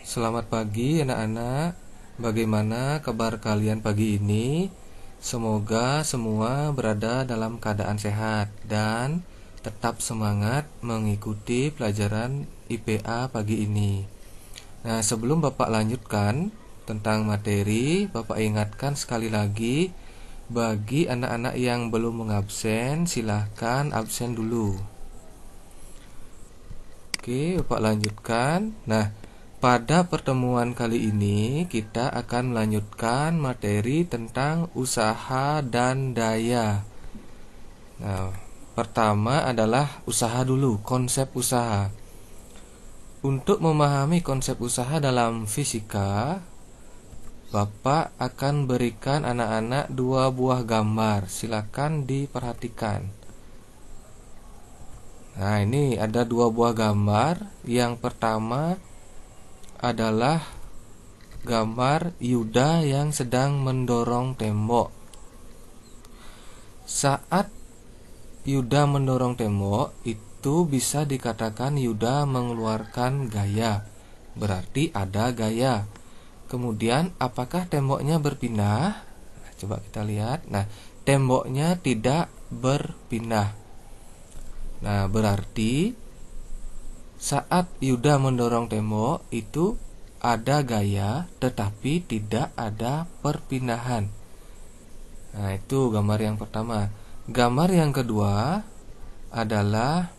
Selamat pagi anak-anak. Bagaimana kabar kalian pagi ini? Semoga semua berada dalam keadaan sehat dan tetap semangat mengikuti pelajaran IPA pagi ini. Nah, sebelum Bapak lanjutkan tentang materi, Bapak ingatkan sekali lagi, bagi anak-anak yang belum mengabsen, silahkan absen dulu. Oke, Bapak lanjutkan. Nah, pada pertemuan kali ini kita akan melanjutkan materi tentang usaha dan daya. Nah, pertama adalah usaha dulu, konsep usaha. Untuk memahami konsep usaha dalam fisika, Bapak akan berikan anak-anak 2 buah gambar. Silakan diperhatikan. Nah, ini ada 2 buah gambar. Yang pertama adalah gambar Yuda yang sedang mendorong tembok. Saat Yuda mendorong tembok, itu bisa dikatakan Yuda mengeluarkan gaya. Berarti ada gaya. Kemudian apakah temboknya berpindah? Nah, coba kita lihat. Nah, temboknya tidak berpindah. Nah, berarti saat Yuda mendorong tembok itu ada gaya tetapi tidak ada perpindahan. Nah, itu gambar yang pertama. Gambar yang kedua adalah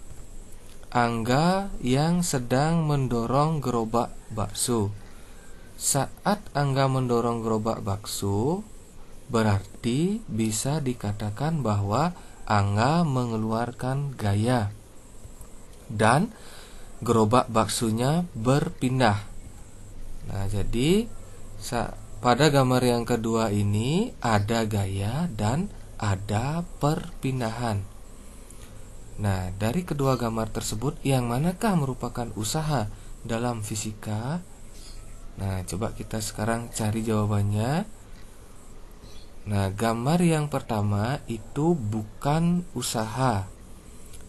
Angga yang sedang mendorong gerobak bakso. Saat Angga mendorong gerobak bakso, berarti bisa dikatakan bahwa Angga mengeluarkan gaya dan gerobak baksonya berpindah. Nah, jadi pada gambar yang kedua ini ada gaya dan ada perpindahan. Nah, dari kedua gambar tersebut yang manakah merupakan usaha dalam fisika? Nah, coba kita sekarang cari jawabannya. Nah, gambar yang pertama itu bukan usaha.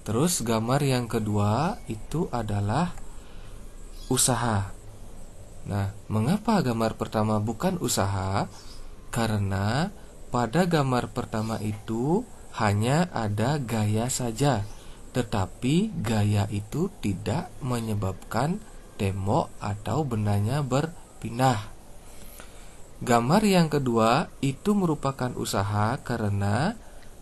Terus gambar yang kedua itu adalah usaha. Nah, mengapa gambar pertama bukan usaha? Karena pada gambar pertama itu hanya ada gaya saja, tetapi gaya itu tidak menyebabkan tembok atau bendanya berpindah. Gambar yang kedua itu merupakan usaha karena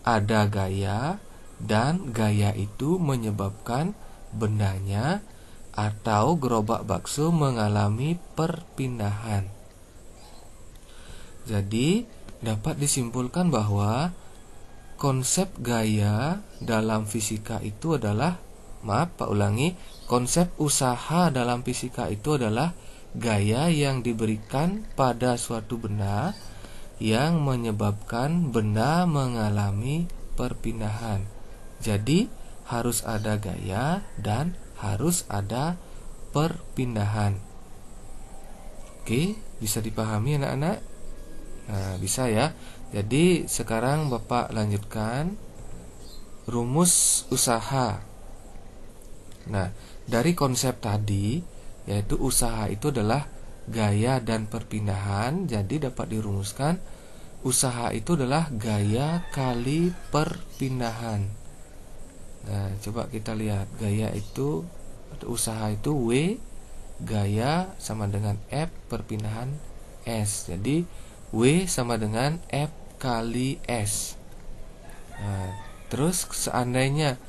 ada gaya dan gaya itu menyebabkan bendanya atau gerobak bakso mengalami perpindahan. Jadi dapat disimpulkan bahwa konsep gaya dalam fisika itu adalah, konsep usaha dalam fisika itu adalah gaya yang diberikan pada suatu benda yang menyebabkan benda mengalami perpindahan. Jadi harus ada gaya dan harus ada perpindahan. Oke, bisa dipahami anak-anak? Nah, bisa ya. Jadi sekarang Bapak lanjutkan rumus usaha. Nah, dari konsep tadi, yaitu usaha itu adalah gaya dan perpindahan, jadi dapat dirumuskan usaha itu adalah gaya kali perpindahan. Nah, coba kita lihat. Gaya itu atau usaha itu W, gaya sama dengan F, perpindahan S. Jadi W sama dengan F kali S. Nah, terus seandainya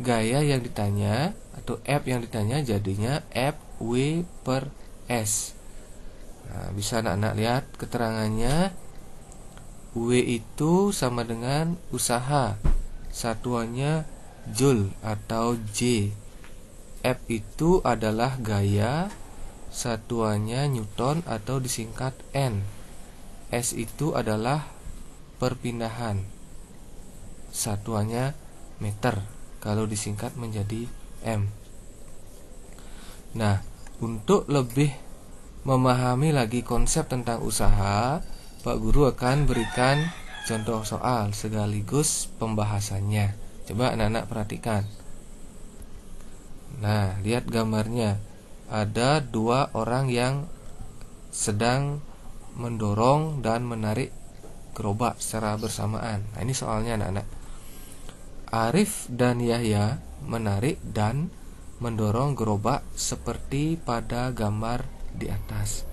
gaya yang ditanya atau F yang ditanya jadinya F W per S. Nah, bisa anak-anak lihat keterangannya. W itu sama dengan usaha, satuannya Joule atau J. F itu adalah gaya, satuannya Newton atau disingkat N. S itu adalah perpindahan, satuannya meter kalau disingkat menjadi M. Nah, untuk lebih memahami lagi konsep tentang usaha, Pak Guru akan berikan contoh soal sekaligus pembahasannya. Coba anak-anak perhatikan. Nah, lihat gambarnya. Ada 2 orang yang sedang mendorong dan menarik gerobak secara bersamaan. Nah, ini soalnya anak-anak. Arif dan Yahya menarik dan mendorong gerobak seperti pada gambar di atas.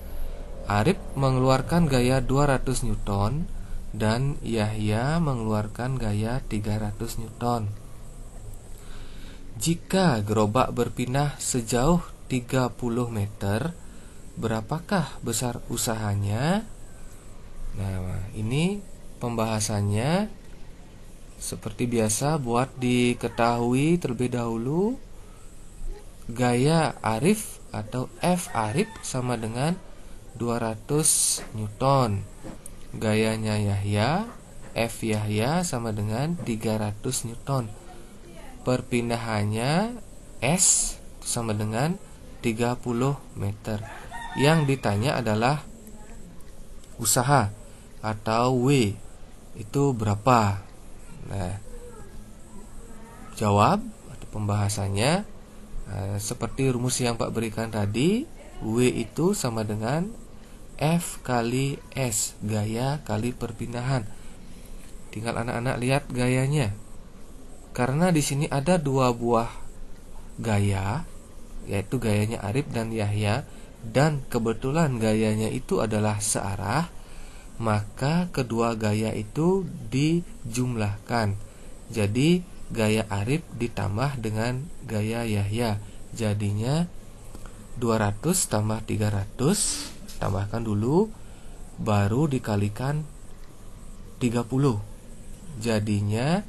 Arif mengeluarkan gaya 200 Newton dan Yahya mengeluarkan gaya 300 Newton. Jika gerobak berpindah sejauh 30 meter, berapakah besar usahanya? Nah, ini pembahasannya seperti biasa. Buat diketahui terlebih dahulu, gaya Arif atau F Arif sama dengan 200 Newton. Gayanya Yahya, F Yahya sama dengan 300 Newton. Perpindahannya S sama dengan 30 meter. Yang ditanya adalah usaha atau W itu berapa. Nah, jawab atau pembahasannya seperti rumus yang Pak berikan tadi. W itu sama dengan F kali S, gaya kali perpindahan. Tinggal anak-anak lihat gayanya. Karena di sini ada dua buah gaya, yaitu gayanya Arif dan Yahya, dan kebetulan gayanya itu adalah searah, maka kedua gaya itu dijumlahkan. Jadi gaya Arif ditambah dengan gaya Yahya, jadinya 200 tambah 300, tambahkan dulu, baru dikalikan 30. Jadinya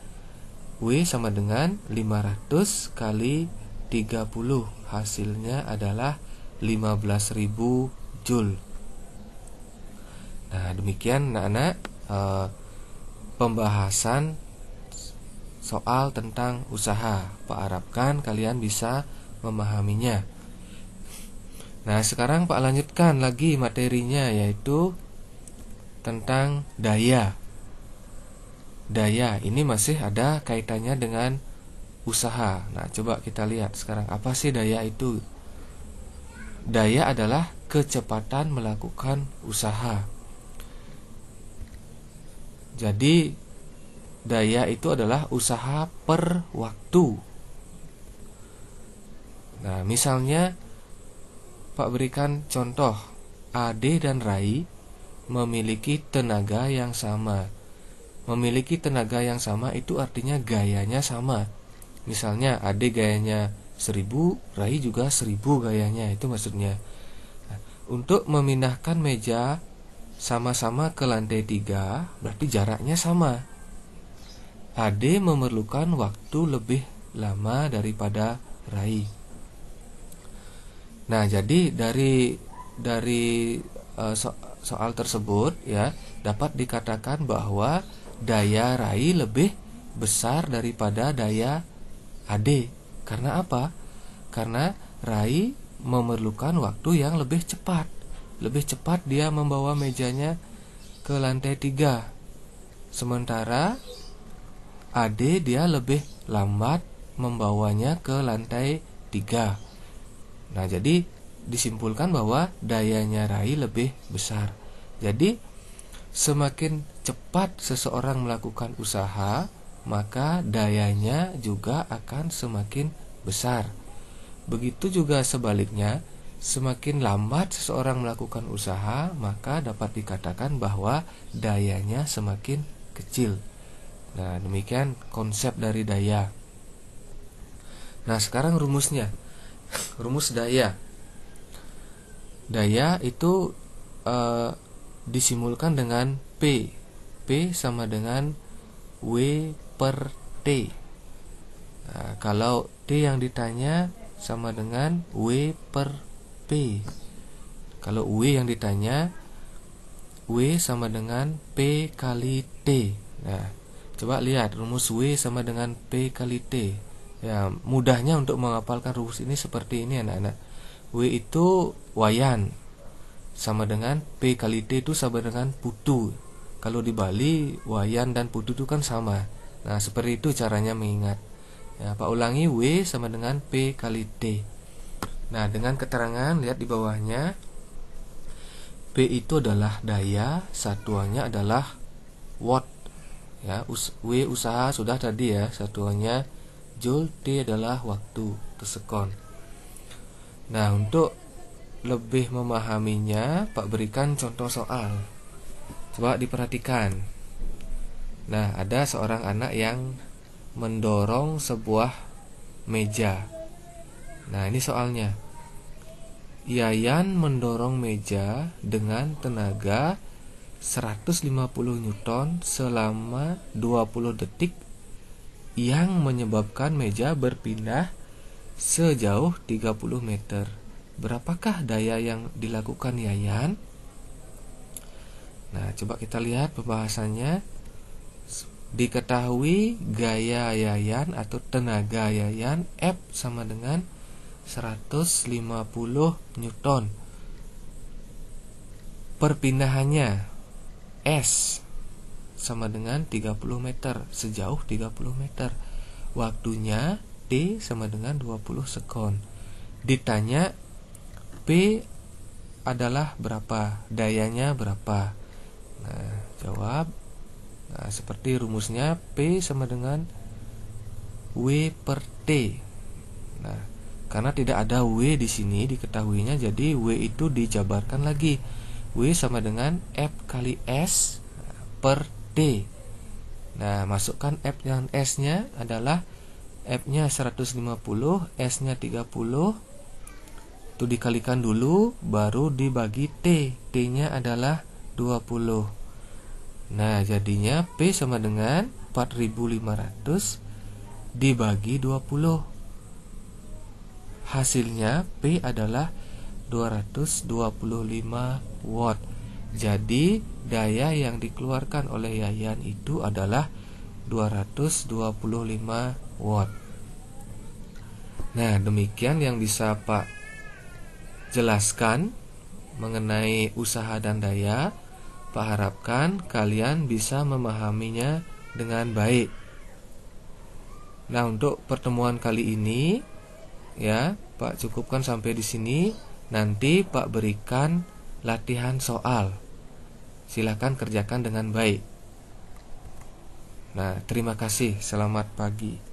W sama dengan 500 kali 30. Hasilnya adalah 15.000 Joule. Nah, demikian anak-anak pembahasan soal tentang usaha. Pak harapkan kalian bisa memahaminya. Nah, sekarang Pak lanjutkan lagi materinya, yaitu tentang daya. Daya ini masih ada kaitannya dengan usaha. Nah, coba kita lihat sekarang, apa sih daya itu? Daya adalah kecepatan melakukan usaha. Jadi daya itu adalah usaha per waktu. Nah, misalnya Pak berikan contoh, Ade dan Rai memiliki tenaga yang sama. Memiliki tenaga yang sama itu artinya gayanya sama. Misalnya Ade gayanya 1000, Rai juga 1000 gayanya, itu maksudnya. Nah, untuk memindahkan meja sama-sama ke lantai 3, berarti jaraknya sama. Ade memerlukan waktu lebih lama daripada Rai. Nah, jadi dari soal tersebut ya dapat dikatakan bahwa daya Rai lebih besar daripada daya Ade. Karena apa? Karena Rai memerlukan waktu yang lebih cepat. Lebih cepat dia membawa mejanya ke lantai 3. Sementara Ade dia lebih lambat membawanya ke lantai 3. Nah, jadi disimpulkan bahwa dayanya Rai lebih besar. Jadi semakin cepat seseorang melakukan usaha, maka dayanya juga akan semakin besar. Begitu juga sebaliknya, semakin lambat seseorang melakukan usaha, maka dapat dikatakan bahwa dayanya semakin kecil. Nah, demikian konsep dari daya. Nah, sekarang rumusnya. Rumus daya. Daya itu disimulkan dengan P. P sama dengan W per T. Nah, kalau T yang ditanya sama dengan W per P. Kalau W yang ditanya, W sama dengan P kali T. Nah, coba lihat rumus W sama dengan P kali T. Ya, mudahnya untuk menghafalkan rumus ini seperti ini anak-anak. W itu wayan, sama dengan P kali T itu sama dengan putu. Kalau di Bali, wayan dan putu itu kan sama. Nah, seperti itu caranya mengingat. Ya, Pak ulangi, W sama dengan P kali T. Nah, dengan keterangan, lihat di bawahnya. P itu adalah daya, satuannya adalah watt. Ya, W usaha sudah tadi ya, satuannya joule, T adalah waktu per sekon. Nah, untuk lebih memahaminya, Pak berikan contoh soal. Coba diperhatikan. Nah, ada seorang anak yang mendorong sebuah meja. Nah, ini soalnya. Yayan mendorong meja dengan tenaga 150 Newton selama 20 detik yang menyebabkan meja berpindah sejauh 30 meter. Berapakah daya yang dilakukan Yayan? Nah, coba kita lihat pembahasannya. Diketahui gaya Yayan atau tenaga Yayan F sama dengan 150 Newton. Perpindahannya S sama dengan 30 meter, sejauh 30 meter. Waktunya T sama dengan 20 sekon. Ditanya P adalah berapa, dayanya berapa. Nah, jawab. Nah, seperti rumusnya P sama dengan W per T. Nah, karena tidak ada W di sini diketahuinya, jadi W itu dijabarkan lagi. W sama dengan F kali S per T. Nah, masukkan F dan S-nya adalah F-nya 150, S-nya 30. Itu dikalikan dulu, baru dibagi T. T-nya adalah 20. Nah, jadinya P sama dengan 4500 dibagi 20. Hasilnya P adalah 225 watt. Jadi daya yang dikeluarkan oleh Yayan itu adalah 225 watt. Nah, demikian yang bisa Pak jelaskan mengenai usaha dan daya. Pak harapkan kalian bisa memahaminya dengan baik. Nah, untuk pertemuan kali ini ya, Pak cukupkan sampai di sini. Nanti Pak berikan latihan soal. Silakan kerjakan dengan baik. Nah, terima kasih. Selamat pagi.